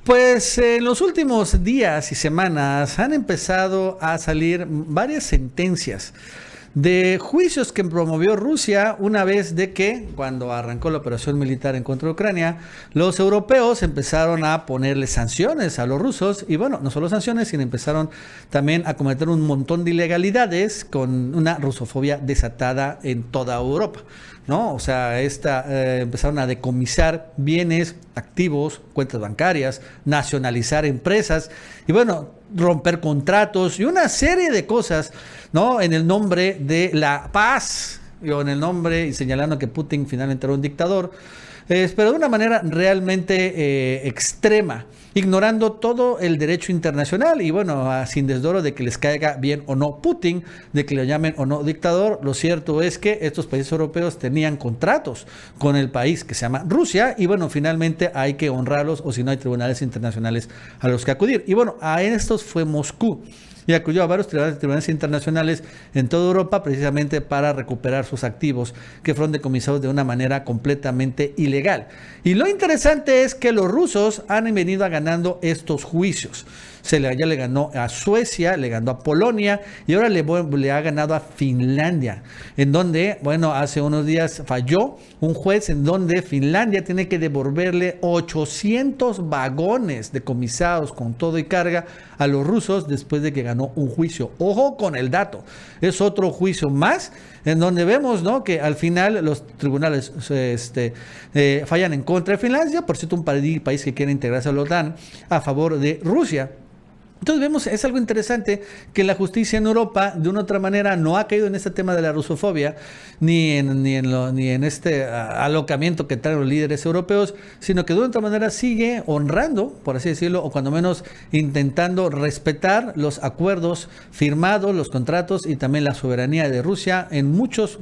Pues en los últimos días y semanas han empezado a salir varias sentencias de juicios que promovió Rusia una vez de que, cuando arrancó la operación militar en contra de Ucrania, los europeos empezaron a ponerle sanciones a los rusos y bueno, no solo sanciones, sino empezaron también a cometer un montón de ilegalidades con una rusofobia desatada en toda Europa, ¿no? O sea, empezaron a decomisar bienes, activos, cuentas bancarias, nacionalizar empresas y bueno, romper contratos y una serie de cosas, ¿no? En el nombre de la paz o en el nombre y señalando que Putin finalmente era un dictador, pero de una manera realmente extrema, ignorando todo el derecho internacional y bueno, sin desdoro de que les caiga bien o no Putin, de que lo llamen o no dictador. Lo cierto es que estos países europeos tenían contratos con el país que se llama Rusia y bueno, finalmente hay que honrarlos o si no hay tribunales internacionales a los que acudir. Y bueno, a estos fue Moscú y acudió a varios tribunales internacionales en toda Europa precisamente para recuperar sus activos que fueron decomisados de una manera completamente ilegal. Y lo interesante es que los rusos han venido ganando estos juicios. Ya le ganó a Suecia, le ganó a Polonia y ahora le ha ganado a Finlandia, en donde, bueno, hace unos días falló un juez en donde Finlandia tiene que devolverle 800 vagones decomisados con todo y carga a los rusos después de que ganó un juicio. Ojo con el dato, es otro juicio más en donde vemos, ¿no?, que al final los tribunales fallan en contra de Finlandia, por cierto, un país que quiere integrarse a la OTAN, a favor de Rusia. Entonces vemos, es algo interesante que la justicia en Europa de una u otra manera no ha caído en este tema de la rusofobia ni en este alocamiento que traen los líderes europeos, sino que de una u otra manera sigue honrando, por así decirlo, o cuando menos intentando respetar los acuerdos firmados, los contratos y también la soberanía de Rusia en muchos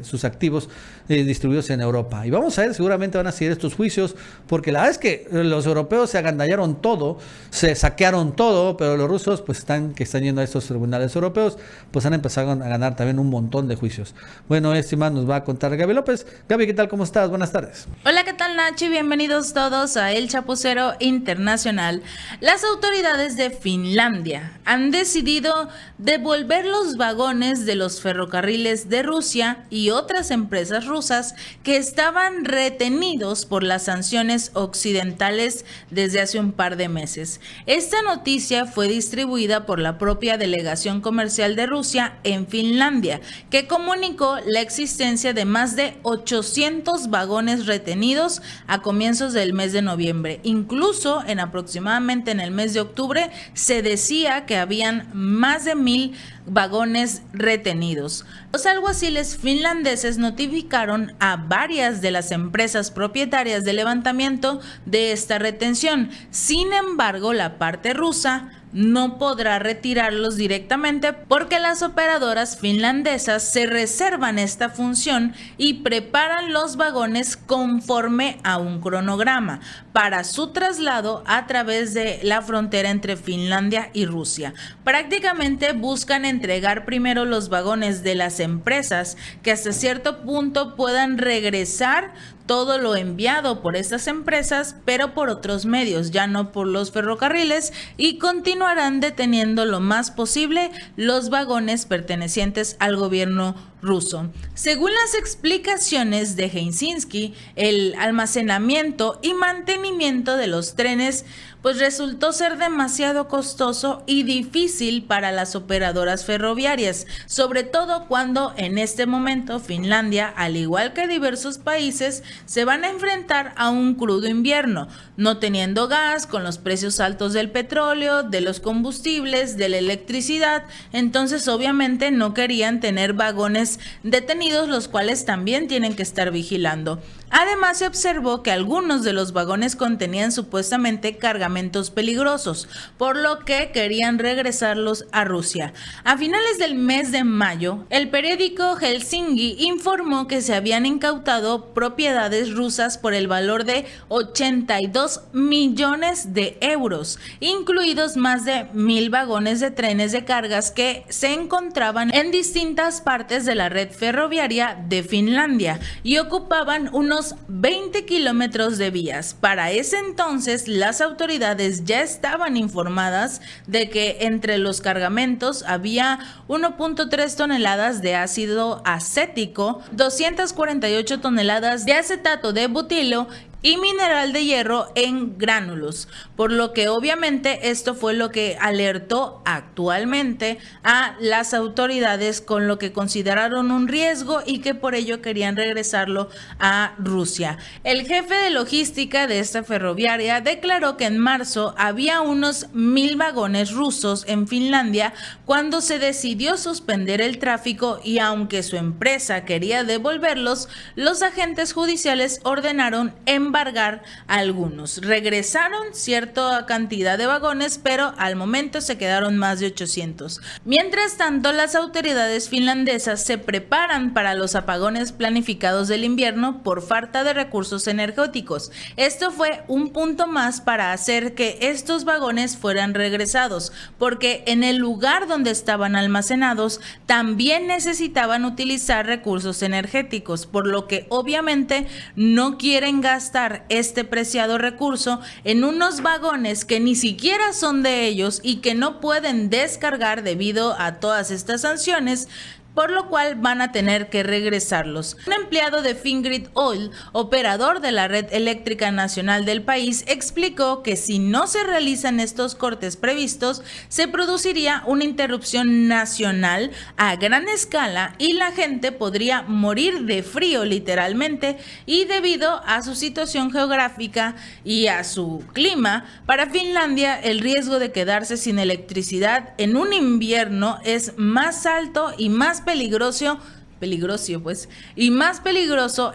sus activos distribuidos en Europa. Y vamos a ver, seguramente van a seguir estos juicios, porque la verdad es que los europeos se agandallaron todo, se saquearon todo, pero los rusos pues están yendo a estos tribunales europeos, pues han empezado a ganar también un montón de juicios. Bueno, más nos va a contar Gaby López. Gaby, ¿qué tal? ¿Cómo estás? Buenas tardes. Hola, ¿qué tal, Nachi? Bienvenidos todos a El Chapucero Internacional. Las autoridades de Finlandia han decidido devolver los vagones de los ferrocarriles de Rusia y otras empresas rusas que estaban retenidos por las sanciones occidentales desde hace un par de meses. Esta noticia fue distribuida por la propia delegación comercial de Rusia en Finlandia, que comunicó la existencia de más de 800 vagones retenidos a comienzos del mes de noviembre. Incluso aproximadamente en el mes de octubre se decía que habían más de 1000 vagones retenidos. Los alguaciles finlandeses notificaron a varias de las empresas propietarias del levantamiento de esta retención. Sin embargo, la parte rusa no podrá retirarlos directamente porque las operadoras finlandesas se reservan esta función y preparan los vagones conforme a un cronograma para su traslado a través de la frontera entre Finlandia y Rusia. Prácticamente buscan entregar primero los vagones de las empresas que hasta cierto punto puedan regresar todo lo enviado por estas empresas, pero por otros medios, ya no por los ferrocarriles, y continuarán deteniendo lo más posible los vagones pertenecientes al gobierno ruso. Según las explicaciones de Helsinki, el almacenamiento y mantenimiento de los trenes pues resultó ser demasiado costoso y difícil para las operadoras ferroviarias, sobre todo cuando en este momento Finlandia, al igual que diversos países, se van a enfrentar a un crudo invierno, no teniendo gas, con los precios altos del petróleo, de los combustibles, de la electricidad. Entonces obviamente no querían tener vagones detenidos, los cuales también tienen que estar vigilando. Además, se observó que algunos de los vagones contenían supuestamente cargamentos peligrosos, por lo que querían regresarlos a Rusia. A finales del mes de mayo, el periódico Helsinki informó que se habían incautado propiedades rusas por el valor de 82 millones de euros, incluidos más de 1000 vagones de trenes de cargas que se encontraban en distintas partes de la red ferroviaria de Finlandia y ocupaban unos unos 20 kilómetros de vías. Para ese entonces, las autoridades ya estaban informadas de que entre los cargamentos había 1.3 toneladas de ácido acético, 248 toneladas de acetato de butilo y mineral de hierro en gránulos, por lo que obviamente esto fue lo que alertó actualmente a las autoridades, con lo que consideraron un riesgo y que por ello querían regresarlo a Rusia. El jefe de logística de esta ferroviaria declaró que en marzo había unos 1000 vagones rusos en Finlandia cuando se decidió suspender el tráfico, y aunque su empresa quería devolverlos, los agentes judiciales ordenaron embargar algunos. Regresaron cierta cantidad de vagones, pero al momento se quedaron más de 800. Mientras tanto, las autoridades finlandesas se preparan para los apagones planificados del invierno por falta de recursos energéticos. Esto fue un punto más para hacer que estos vagones fueran regresados, porque en el lugar donde estaban almacenados también necesitaban utilizar recursos energéticos, por lo que obviamente no quieren gastar este preciado recurso en unos vagones que ni siquiera son de ellos y que no pueden descargar debido a todas estas sanciones, por lo cual van a tener que regresarlos. Un empleado de Fingrid Oil, operador de la red eléctrica nacional del país, explicó que si no se realizan estos cortes previstos, se produciría una interrupción nacional a gran escala y la gente podría morir de frío literalmente, y debido a su situación geográfica y a su clima, para Finlandia el riesgo de quedarse sin electricidad en un invierno es más alto y más peligroso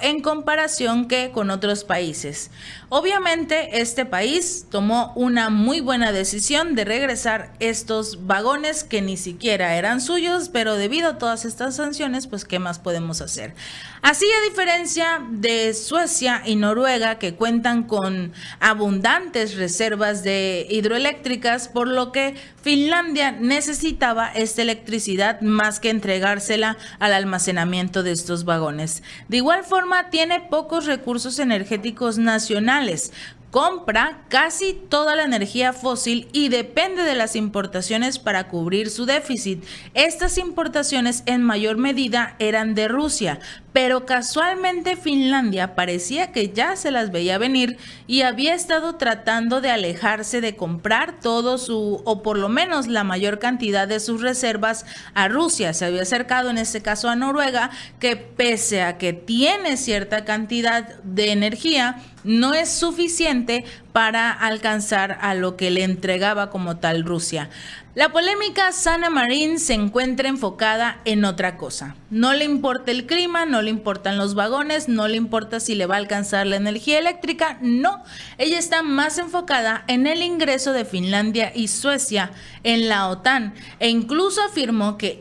en comparación que con otros países. Obviamente este país tomó una muy buena decisión de regresar estos vagones que ni siquiera eran suyos, pero debido a todas estas sanciones, pues ¿qué más podemos hacer? Así, a diferencia de Suecia y Noruega, que cuentan con abundantes reservas de hidroeléctricas, por lo que Finlandia necesitaba esta electricidad más que entregársela al almacenamiento de estos vagones. De igual forma, tiene pocos recursos energéticos nacionales. Compra casi toda la energía fósil y depende de las importaciones para cubrir su déficit. Estas importaciones en mayor medida eran de Rusia, pero casualmente Finlandia parecía que ya se las veía venir y había estado tratando de alejarse de comprar o por lo menos la mayor cantidad de sus reservas a Rusia. Se había acercado en este caso a Noruega, que pese a que tiene cierta cantidad de energía, no es suficiente para alcanzar a lo que le entregaba como tal Rusia. La polémica Sanna Marin se encuentra enfocada en otra cosa. No le importa el clima, no le importan los vagones, no le importa si le va a alcanzar la energía eléctrica, no. Ella está más enfocada en el ingreso de Finlandia y Suecia en la OTAN, e incluso afirmó que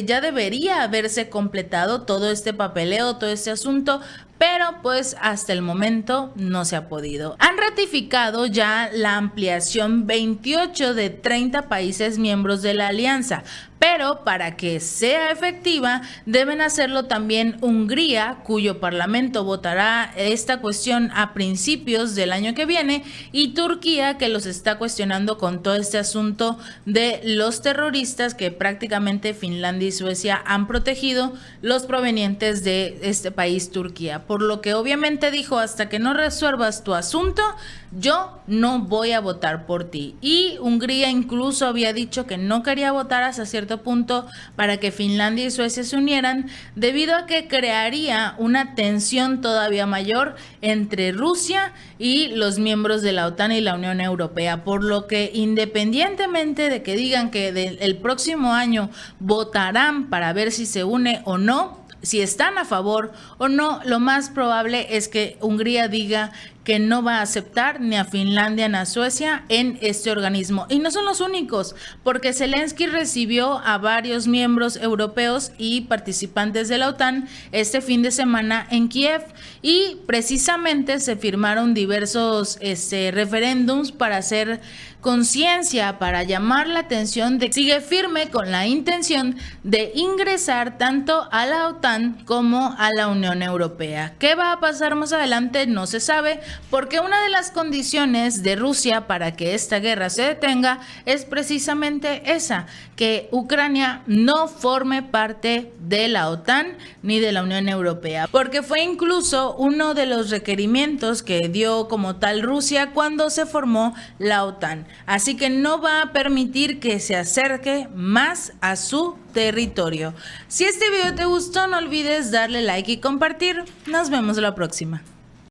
ya debería haberse completado todo este papeleo, todo este asunto, pero pues hasta el momento no se ha podido. Han ratificado ya la ampliación 28 de 30 países miembros de la alianza, pero para que sea efectiva deben hacerlo también Hungría, cuyo parlamento votará esta cuestión a principios del año que viene, y Turquía, que los está cuestionando con todo este asunto de los terroristas que prácticamente Finlandia y Suecia han protegido, los provenientes de este país, Turquía. Por lo que obviamente dijo, hasta que no resuelvas tu asunto, yo no voy a votar por ti. Y Hungría incluso había dicho que no quería votar hasta cierto punto para que Finlandia y Suecia se unieran, debido a que crearía una tensión todavía mayor entre Rusia y los miembros de la OTAN y la Unión Europea, por lo que independientemente de que digan que el próximo año votarán para ver si se une o no, si están a favor o no, lo más probable es que Hungría diga que no va a aceptar ni a Finlandia ni a Suecia en este organismo. Y no son los únicos, porque Zelensky recibió a varios miembros europeos y participantes de la OTAN este fin de semana en Kiev, y precisamente se firmaron diversos referéndums para hacer conciencia, para llamar la atención de que sigue firme con la intención de ingresar tanto a la OTAN como a la Unión Europea. ¿Qué va a pasar más adelante? No se sabe, porque una de las condiciones de Rusia para que esta guerra se detenga es precisamente esa, que Ucrania no forme parte de la OTAN ni de la Unión Europea, porque fue incluso uno de los requerimientos que dio como tal Rusia cuando se formó la OTAN. Así que no va a permitir que se acerque más a su territorio. Si este video te gustó, no olvides darle like y compartir. Nos vemos la próxima.